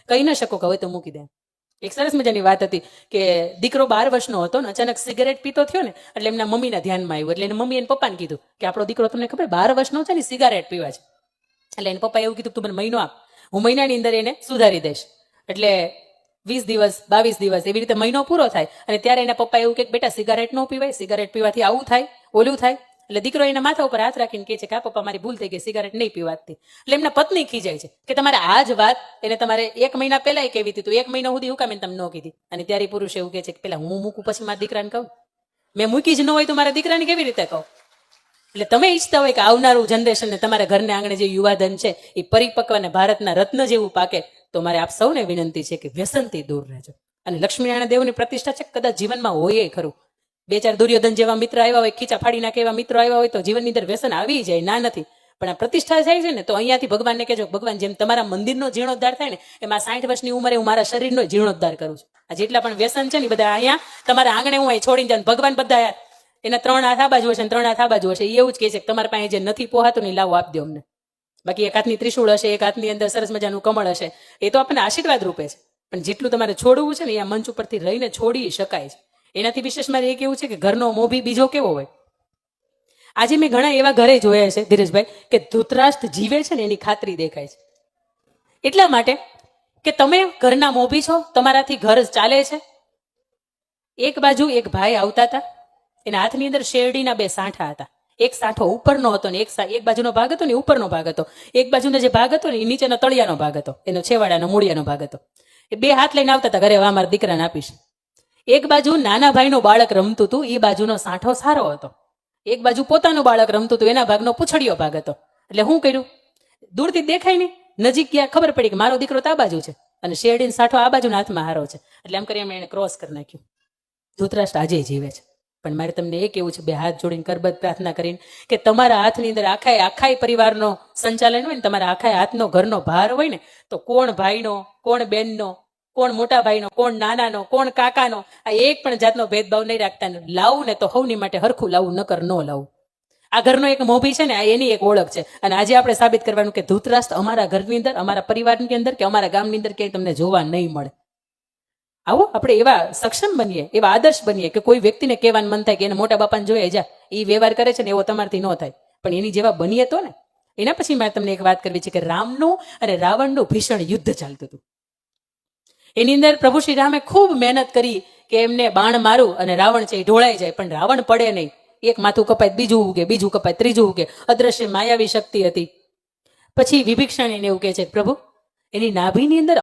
કહી ન શકો કે હવે તો મૂકી દે. એક સરસ મજાની વાત હતી કે દીકરો 12 વર્ષનો હતો ને અચાનક સિગરેટ પીતો થયો ને એટલે એમના મમ્મીના ધ્યાનમાં આવ્યું. એટલે એના મમ્મી એને પપ્પાને કીધું કે આપણો દીકરો તમને ખબર 12 વર્ષનો છે ને સિગારેટ પીવા છે. એટલે એને પપ્પાએ એવું કીધું તું મને મહિનો આપ, હું મહિનાની અંદર એને સુધારી દઈશ. એટલે 20 દિવસ 22 દિવસ એવી રીતે મહિનો પૂરો થાય અને ત્યારે એના પપ્પા એવું કે બેટા સિગારેટ ન પીવાય, સિગારેટ પીવાથી આવું થાય ઓલું થાય. એટલે દીકરો એના માથા ઉપર હાથ રાખીને કહે છે કે આ પપ્પા મારી ભૂલ થઈ ગઈ, સિગારેટ નહીં પીવાતી. એટલે એમના પત્ની ખીજાય છે કે તમારે આ જ વાત એને તમારે 1 મહિના પહેલા કેવી હતી, તો 1 મહિના સુધી હું કામ એને તમે ન કીધી. અને ત્યારે પુરુષ એવું કહે છે કે પેલા હું મૂકું પછી મારા દીકરાને કહું, મેં મૂકી જ ન હોય તો મારા દીકરાને કેવી રીતે કહું. એટલે તમે ઈચ્છતા હોય કે આવનારું જનરેશનને તમારા ઘરને આંગણે જે યુવાધન છે એ પરિપક્વ અને ભારતના રત્ન જેવું પાકે, તો મારે આપ સૌને વિનંતી છે કે વ્યસનથી દૂર રહેજો. અને લક્ષ્મીનારાયણ દેવની પ્રતિષ્ઠા છે કદાચ જીવનમાં હોય ખરું. 2-4 દુર્યોધન જેવા મિત્ર આવ્યા હોય, ખીચા ફાડી નાખે એવા મિત્રો આવ્યા હોય તો જીવનની અંદર વ્યસન આવી જાય, ના નથી. પણ આ પ્રતિષ્ઠા થાય છે ને તો અહીંયાથી ભગવાનને કહેજો ભગવાન જેમ તમારા મંદિરનો જીર્ણોદ્ધાર થાય ને એમ આ 60 વર્ષની ઉંમરે હું મારા શરીરનો જીર્ણોદ્ધાર કરું છું. આ જેટલા પણ વ્યસન છે ને બધા અહીંયા તમારા આંગણે હું અહીં છોડીને જાઉં. ભગવાન બધા એના 3 હાથ આ બાજુ હશે ને 3 હાથ આ બાજુ હશે, એવું જ કહે છે કે તમારા પાસે જે નથી પોહાતું ને લાવો આપી દો અમને. બાકી એક હાથની ત્રિશૂળ હશે, એક હાથની અંદર સરસ મજાનું કમળ હશે, એ તો આપણને આશીર્વાદ રૂપે છે. પણ જેટલું તમારે છોડવું છે ને એ મંચ ઉપરથી રહીને છોડી શકાય છે. એનાથી વિશેષ મારે એ કેવું છે કે ઘરનો મોભી બીજો કેવો હોય. આજે મેં ઘણા એવા ઘરે જોયા છે ધીરજભાઈ કે ધૃતરાષ્ટ્ર જીવે છે ને એની ખાતરી દેખાય છે. એટલા માટે કે તમે ઘરના મોભી છો, તમારાથી ઘર ચાલે છે. એક બાજુ એક ભાઈ આવતા હતા, એના હાથની અંદર શેરડીના 2 સાંઠા હતા. એક સાંઠો ઉપરનો હતો ને એક બાજુનો ભાગ હતો ને ઉપરનો ભાગ હતો. એક બાજુનો જે ભાગ હતો ને એ નીચેનો તળિયાનો ભાગ હતો, એનો છેવાડાનો મૂળિયાનો ભાગ હતો. એ 2 હાથ લઈને આવતા હતા ઘરે, આ મારા દીકરાને આપીશ. એક બાજુ નાના ભાઈનું બાળક રમતું હતું, એ બાજુનો સાંઠો સારો હતો. એક બાજુ પોતાનું બાળક રમતું હતું, એના ભાગનો પૂંછડીયો ભાગ હતો. એટલે શું કર્યું, દૂરથી દેખાય નહીં, નજીક ગયા ખબર પડી કે મારો દીકરો તો આ બાજુ છે અને શેરડીનો સાંઠો આ બાજુના હાથમાં હારો છે. એટલે એમ કરી એને ક્રોસ કરી નાખ્યું. ધૃતરાષ્ટ્ર આજે જીવે છે. પણ મારે તમને એ કેવું છે 2 હાથ જોડીને કરબદ્ધ પ્રાર્થના કરીને કે તમારા હાથની અંદર આખા પરિવારનો સંચાલન હોય ને, તમારા આખા હાથનો ઘરનો ભાર હોય ને, તો કોણ ભાઈનો, કોણ બેનનો, કોણ મોટા ભાઈનો, કોણ નાનાનો, કોણ કાકાનો, આ એક પણ જાતનો ભેદભાવ નહીં રાખતા. લાવું ને તો હવની માટે હરખું લાવું, નકર ન લાવું. આ ઘરનો એક મોભી છે ને આ એની એક ઓળખ છે. અને આજે આપણે સાબિત કરવાનું કે ધૃતરાષ્ટ્ર અમારા ઘરની અંદર, અમારા પરિવારની અંદર કે અમારા ગામની અંદર ક્યાંય તમને જોવા નહીં મળે. આવો આપણે એવા સક્ષમ બનીએ, એવા આદર્શ બનીએ કે કોઈ વ્યક્તિને કહેવાનું મન થાય કે એને મોટા બાપાને જોઈએ જા એ વ્યવહાર કરે છે ને એવો તમારથી ન થાય. પણ એની જેવા બનીએ તો ને. એના પછી મારે તમને એક વાત કરવી છે કે રામનું અને રાવણનું ભીષણ યુદ્ધ ચાલતું હતું. એની અંદર પ્રભુ શ્રી રામે ખૂબ મહેનત કરી કે એમને બાણ મારું અને રાવણ છે એ ઢોળાઈ જાય, પણ રાવણ પડે નહીં. એક માથું કપાય, બીજું ઉગે, બીજું કપાય, ત્રીજું ઉગે. અદ્રશ્ય માયાવી શક્તિ હતી. પછી વિભીષણ એને એવું કહે છે પ્રભુ એની નાભીની અંદર